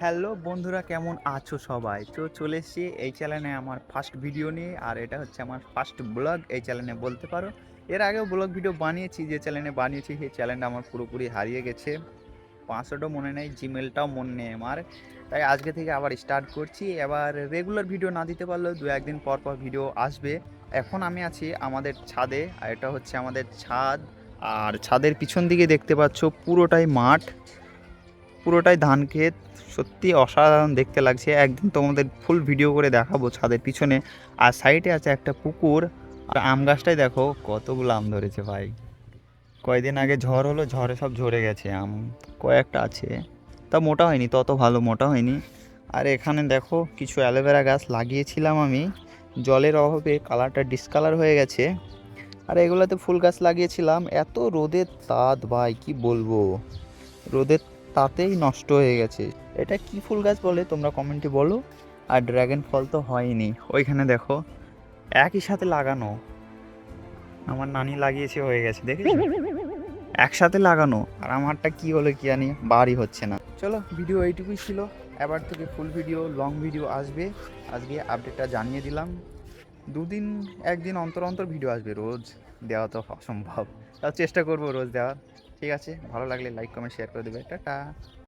Hello বন্ধুরা, কেমন আছো সবাই? তো চলে এসেছি এই চ্যানেলে আমার ফার্স্ট ভিডিও নিয়ে। আর এটা হচ্ছে আমার ফার্স্ট ব্লগ এই চ্যানেলে বলতে পারো। এর আগেও ব্লগ ভিডিও বানিয়েছি, যে চ্যানেলে বানিয়েছি সেই চ্যানেলটা আমার পুরোপুরি হারিয়ে গেছে। পাসওয়ার্ডও মনে নেই, জিমেলটাও মনে নেই আমার। তাই আজকে থেকে আবার স্টার্ট করছি। এবার রেগুলার ভিডিও না দিতে পারলেও দু একদিন পর পর ভিডিও আসবে। এখন আমি আছি আমাদের ছাদে, আর এটা হচ্ছে আমাদের ছাদ। আর ছাদের পিছন দিকে দেখতে পাচ্ছ পুরোটাই মাঠ, পুরোটাই ধান ক্ষেত। সত্যি অসাধারণ দেখতে লাগছে। একদিন তোমাদের ফুল ভিডিও করে দেখাবো ছাদের পিছনে। আর সাইডে আছে একটা পুকুর। আর আম গাছটাই দেখো কতগুলো আম ধরেছে ভাই। কয়দিন আগে ঝড় হলো, ঝড়ে সব ঝরে গেছে আম। কয়েকটা আছে, তা মোটা হয়নি, তত ভালো মোটা হয়নি। আর এখানে দেখো কিছু অ্যালোভেরা গাছ লাগিয়েছিলাম আমি, জলের অভাবে কালারটা ডিসকালার হয়ে গেছে। আর এগুলোতে ফুল গাছ লাগিয়েছিলাম, এত রোদের তাত ভাই কি বলবো, রোদের তাতেই নষ্ট হয়ে গেছে। এটা কি ফুল গাছ বলে তোমরা কমেন্টে বলো। আর ড্রাগন ফল তো হয়নি। ওইখানে দেখো একই সাথে লাগানো, আমার নানি লাগিয়েছে, হয়ে গেছে দেখেছো, একসাথে লাগানো। আর আমারটা কি হলো কি জানি, বাড়ি হচ্ছে না। চলো, ভিডিও এইটুকুই ছিল। এবার থেকে ফুল ভিডিও, লং ভিডিও আসবে। আজকে আপডেটটা জানিয়ে দিলাম। দুদিন একদিন অন্তর অন্তর ভিডিও আসবে, রোজ দেওয়া তো অসম্ভব। তাও চেষ্টা করবো রোজ দেওয়ার। ঠিক আছে, ভালো লাগলে লাইক কমেন্ট শেয়ার করে দেবে। টাটা।